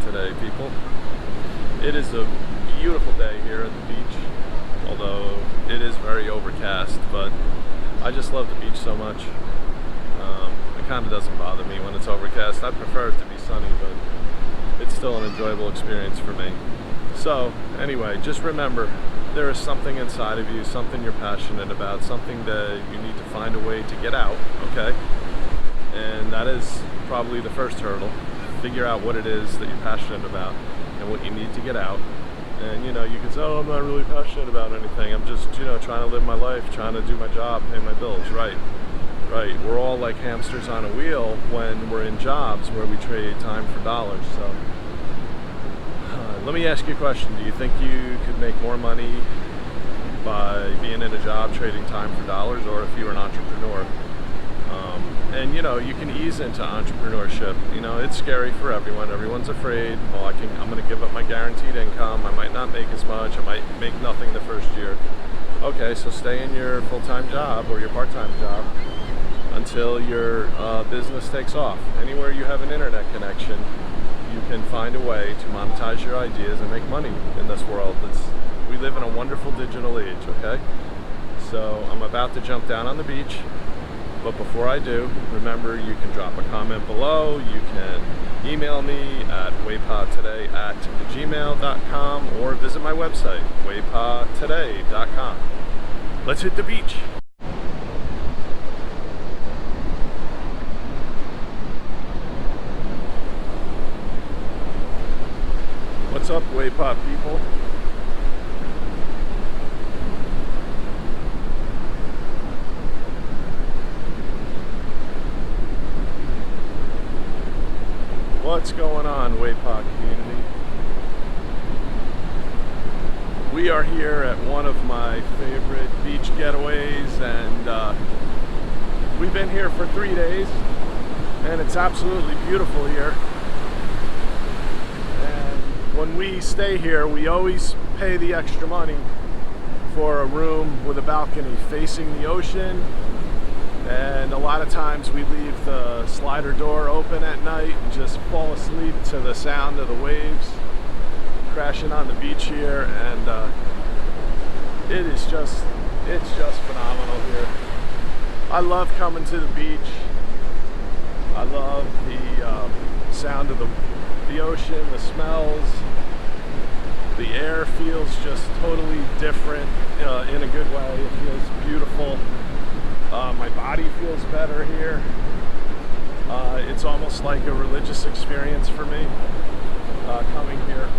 today, people. It is a beautiful day here at the beach, although it is very overcast, but I just love the beach so much. It kind of doesn't bother me when it's overcast. I prefer it to be sunny, but it's still an enjoyable experience for me. So anyway, just remember, there is something inside of you, something you're passionate about, something that you need to find a way to get out, okay? And that is probably the first hurdle. Figure out what it is that you're passionate about and what you need to get out. And you can say, oh, I'm not really passionate about anything. I'm just, trying to live my life, trying to do my job, pay my bills, right? Right, we're all like hamsters on a wheel when we're in jobs where we trade time for dollars. So let me ask you a question. Do you think you could make more money by being in a job trading time for dollars, or if you were an entrepreneur? And you can ease into entrepreneurship. It's scary for everyone. Everyone's afraid. Oh, I'm going to give up my guaranteed income. I might not make as much. I might make nothing the first year. Okay, so stay in your full-time job or your part-time job until your business takes off. Anywhere you have an internet connection, you can find a way to monetize your ideas and make money in this world. We live in a wonderful digital age, okay? So I'm about to jump down on the beach, but before I do, remember you can drop a comment below, you can email me at waypodtoday@gmail.com or visit my website, waypodtoday.com. Let's hit the beach. What's up, Waypod people? What's going on, Waypod community? We are here at one of my favorite beach getaways, and we've been here for 3 days, and it's absolutely beautiful here. When we stay here, we always pay the extra money for a room with a balcony facing the ocean, and a lot of times we leave the slider door open at night and just fall asleep to the sound of the waves crashing on the beach here, and it's just phenomenal here. I love coming to the beach. I love the sound of the ocean, the smells. The air feels just totally different in a good way. It feels beautiful. My body feels better here. It's almost like a religious experience for me coming here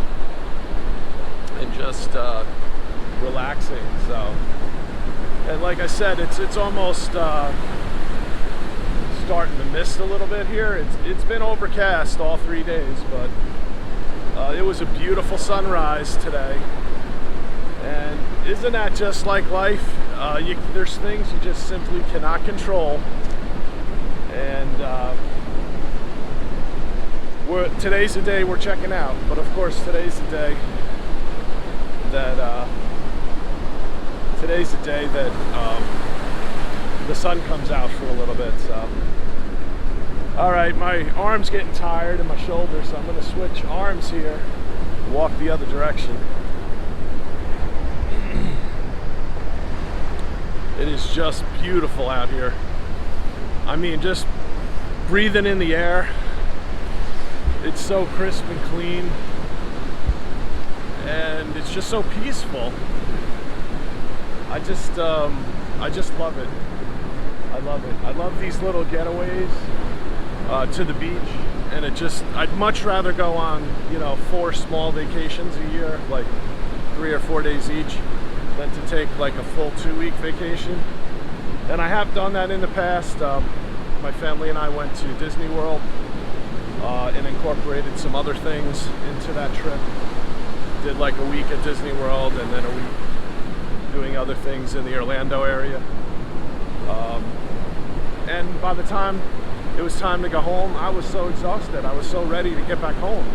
and just relaxing. So, and like I said, it's almost starting to mist a little bit here. It's been overcast all 3 days, but it was a beautiful sunrise today. And isn't that just like life? There's things you just simply cannot control. And today's the day we're checking out. But of course, today's the day that the sun comes out for a little bit. So. All right, my arm's getting tired and my shoulder, so I'm going to switch arms here and walk the other direction. It is just beautiful out here. I mean, just breathing in the air. It's so crisp and clean, and it's just so peaceful. I just love it. I love it. I love these little getaways to the beach, and I'd much rather go on 4 small vacations a year, like 3 or 4 days each, than to take like a full 2-week vacation. And I have done that in the past. My family and I went to Disney World and incorporated some other things into that trip. Did like a week at Disney World and then a week doing other things in the Orlando area. And by the time it was time to go home, I was so exhausted. I was so ready to get back home,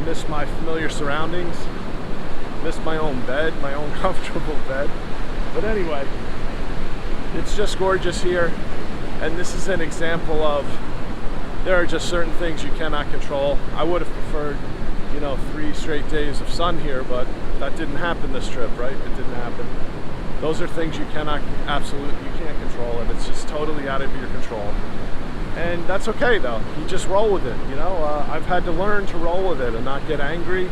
Missed my familiar surroundings, missed my own bed, my own comfortable bed. But anyway, it's just gorgeous here. And this is an example of there are just certain things you cannot control. I would have preferred, you know, 3 straight days of sun here, but that didn't happen this trip, right? It didn't happen. Those are things you can't control, and it's just totally out of your control. And that's okay though, you just roll with it, you know. I've had to learn to roll with it and not get angry.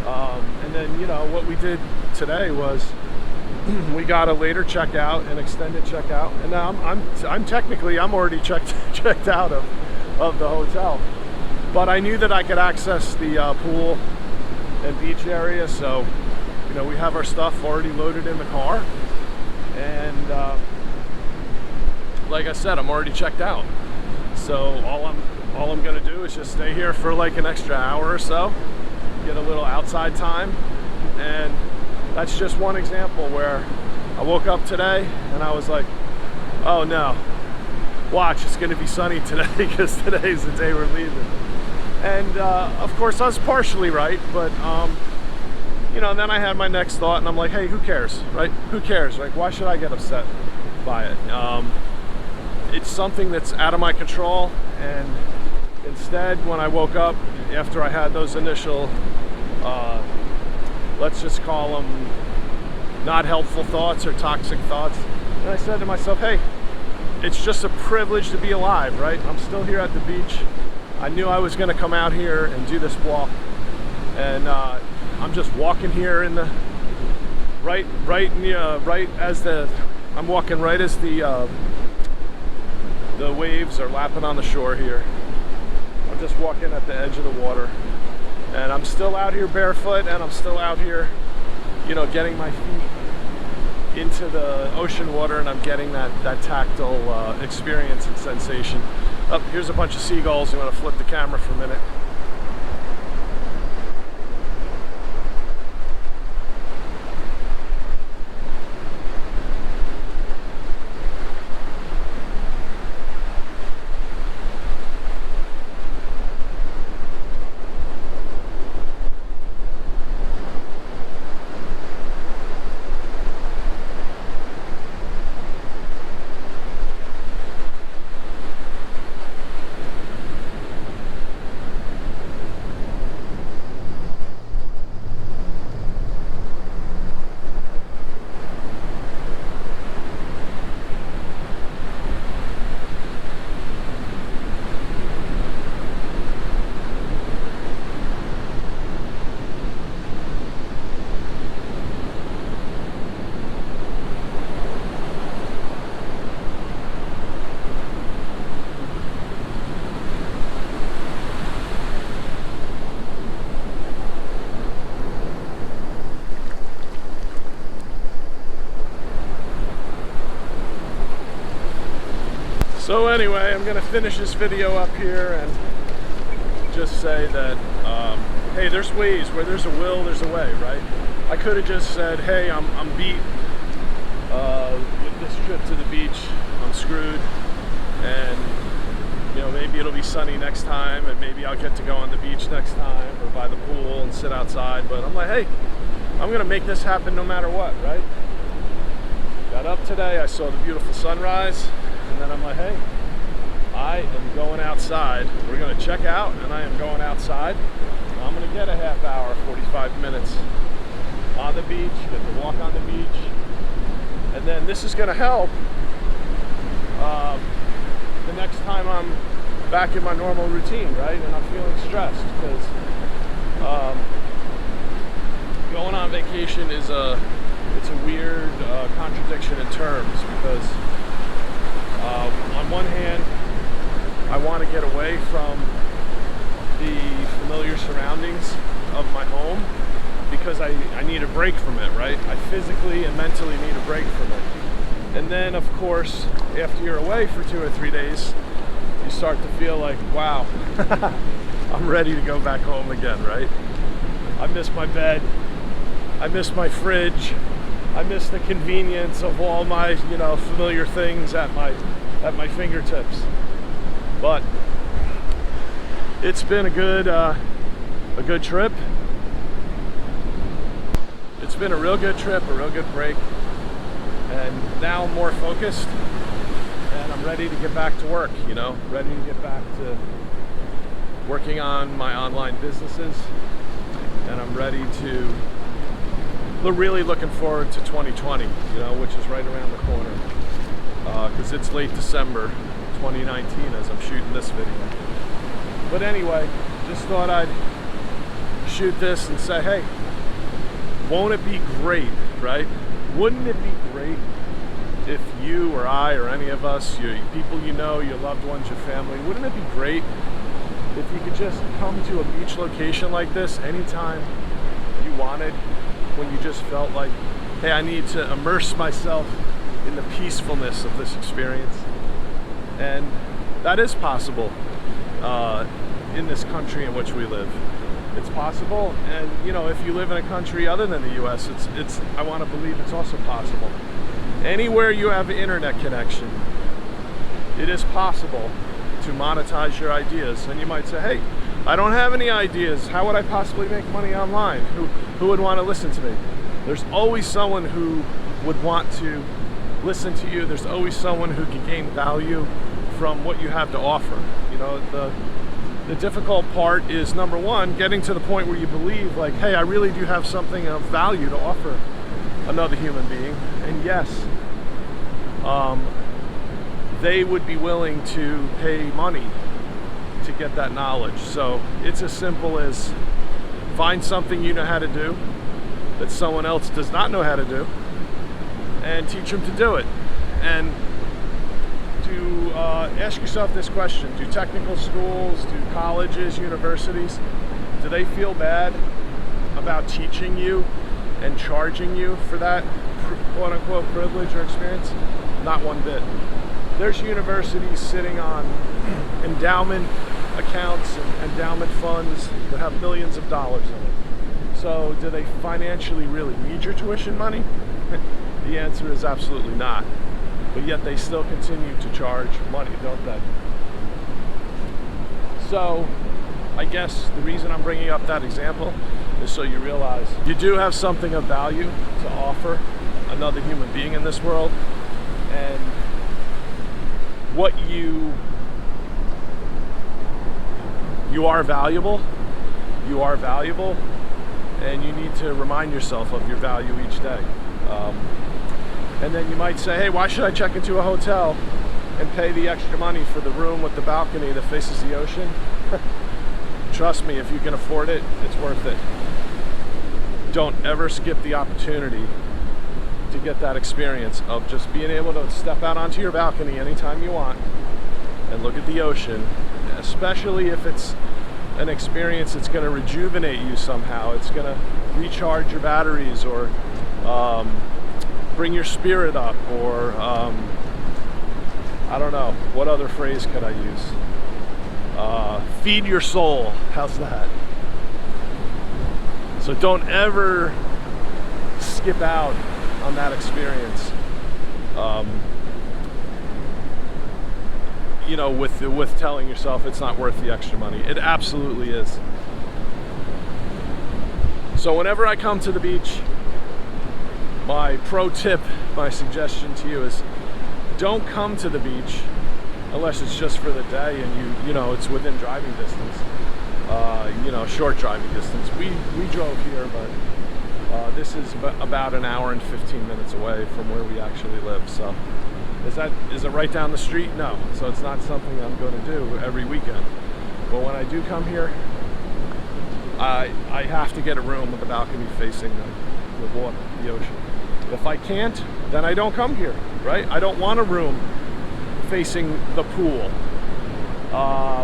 And then, you know, what we did today was we got a later checkout, an extended checkout, and now I'm already checked out of the hotel. But I knew that I could access the pool and beach area, so, you know, we have our stuff already loaded in the car, and like I said, I'm already checked out. So all I'm gonna do is just stay here for like an extra hour or so, get a little outside time. And that's just one example where I woke up today and I was like, oh no, watch, it's gonna be sunny today because today's the day we're leaving. And of course I was partially right, but you know, and then I had my next thought and I'm like, hey, who cares, right? Who cares? Like, why should I get upset by it? It's something that's out of my control, and instead when I woke up after I had those initial let's just call them not helpful thoughts or toxic thoughts, and I said to myself, hey, it's just a privilege to be alive, right? I'm still here at the beach. I knew I was going to come out here and do this walk, and I'm just walking here in the I'm walking right as the waves are lapping on the shore here. I'm just walking at the edge of the water, and I'm still out here barefoot, and I'm still out here, you know, getting my feet into the ocean water, and I'm getting that tactile experience and sensation. Oh, here's a bunch of seagulls. I'm going to flip the camera for a minute. So anyway, I'm gonna finish this video up here and just say that, hey, there's ways. Where there's a will, there's a way, right? I could have just said, hey, I'm beat with this trip to the beach. I'm screwed, and you know, maybe it'll be sunny next time, and maybe I'll get to go on the beach next time or by the pool and sit outside. But I'm like, hey, I'm gonna make this happen no matter what, right? Got up today, I saw the beautiful sunrise. And then I'm like, hey, I am going outside. We're going to check out, and I am going outside. I'm going to get a half hour, 45 minutes on the beach, get to walk on the beach. And then this is going to help the next time I'm back in my normal routine, right? And I'm feeling stressed because going on vacation is it's a weird contradiction in terms, because on one hand, I want to get away from the familiar surroundings of my home because I need a break from it, right? I physically and mentally need a break from it. And then, of course, after you're away for 2 or 3 days, you start to feel like, wow, I'm ready to go back home again, right? I miss my bed. I miss my fridge. I miss the convenience of all my, you know, familiar things at my fingertips. But it's been a good trip. It's been a real good trip, a real good break. And now I'm more focused, and I'm ready to get back to work, you know, ready to get back to working on my online businesses, and I'm ready to, really looking forward to 2020, you know, which is right around the corner, because it's late December 2019 as I'm shooting this video. But anyway, just thought I'd shoot this and say, hey, won't it be great, right? Wouldn't it be great if you or I or any of us, your people you know, your loved ones, your family, wouldn't it be great if you could just come to a beach location like this anytime you wanted, when you just felt like, hey, I need to immerse myself in the peacefulness of this experience? And that is possible in this country in which we live. It's possible, and you know, if you live in a country other than the US, it's I want to believe it's also possible. Anywhere you have an internet connection, it is possible to monetize your ideas. And you might say, hey, I don't have any ideas. How would I possibly make money online? Who would want to listen to me? There's always someone who would want to listen to you. There's always someone who can gain value from what you have to offer. You know, the difficult part is, number one, getting to the point where you believe, like, hey, I really do have something of value to offer another human being. And yes, they would be willing to pay money to get that knowledge. So it's as simple as find something you know how to do that someone else does not know how to do, and teach them to do it. And to ask yourself this question: do technical schools, do colleges, universities, do they feel bad about teaching you and charging you for that quote-unquote privilege or experience? Not one bit. There's universities sitting on endowment accounts and endowment funds that have millions of dollars in it. So do they financially really need your tuition money? The answer is absolutely not. But yet they still continue to charge money, don't they? So I guess the reason I'm bringing up that example is so you realize you do have something of value to offer another human being in this world, and what you are valuable, and you need to remind yourself of your value each day. And then you might say, hey, why should I check into a hotel and pay the extra money for the room with the balcony that faces the ocean? Trust me, if you can afford it, it's worth it. Don't ever skip the opportunity to get that experience of just being able to step out onto your balcony anytime you want and look at the ocean, especially if it's an experience that's going to rejuvenate you somehow. It's going to recharge your batteries, or bring your spirit up, or I don't know, what other phrase could I use? Feed your soul. How's that? So don't ever skip out on that experience. You know, with telling yourself it's not worth the extra money. It absolutely is. So whenever I come to the beach, my pro tip, my suggestion to you is, don't come to the beach unless it's just for the day and you know it's within driving distance. You know, short driving distance. We drove here, but this is about an hour and 15 minutes away from where we actually live. So is it right down the street? No. So it's not something I'm going to do every weekend. But when I do come here, I have to get a room with a balcony facing the water, the ocean. If I can't, then I don't come here, right? I don't want a room facing the pool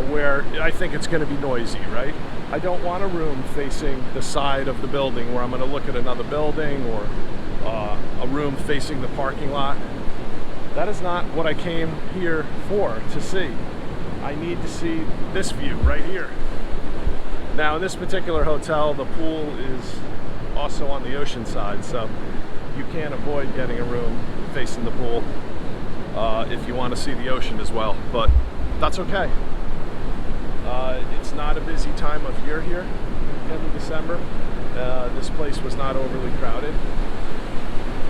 where I think it's going to be noisy, right? I don't want a room facing the side of the building where I'm going to look at another building, or a room facing the parking lot. That is not what I came here for, to see. I need to see this view right here. Now, in this particular hotel, the pool is also on the ocean side, so you can't avoid getting a room facing the pool if you want to see the ocean as well, but that's okay. It's not a busy time of year here, end of December. This place was not overly crowded,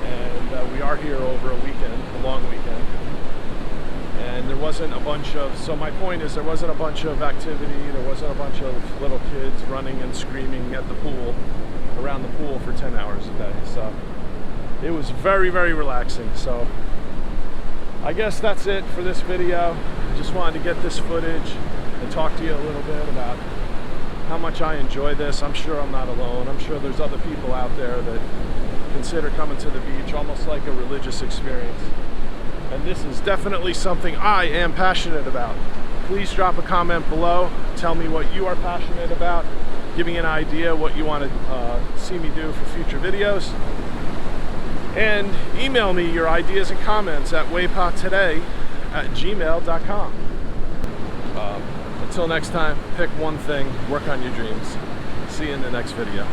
and we are here over a weekend, a long weekend, and there wasn't a bunch of, so my point is there wasn't a bunch of activity, there wasn't a bunch of little kids running and screaming at the pool, around the pool for 10 hours a day. So it was very, very relaxing. So I guess that's it for this video. I just wanted to get this footage and talk to you a little bit about how much I enjoy this. I'm sure I'm not alone. I'm sure there's other people out there that consider coming to the beach almost like a religious experience. And this is definitely something I am passionate about. Please drop a comment below. Tell me what you are passionate about. Give me an idea what you want to see me do for future videos. And email me your ideas and comments at waypottoday@gmail.com. Until next time, pick one thing, work on your dreams. See you in the next video.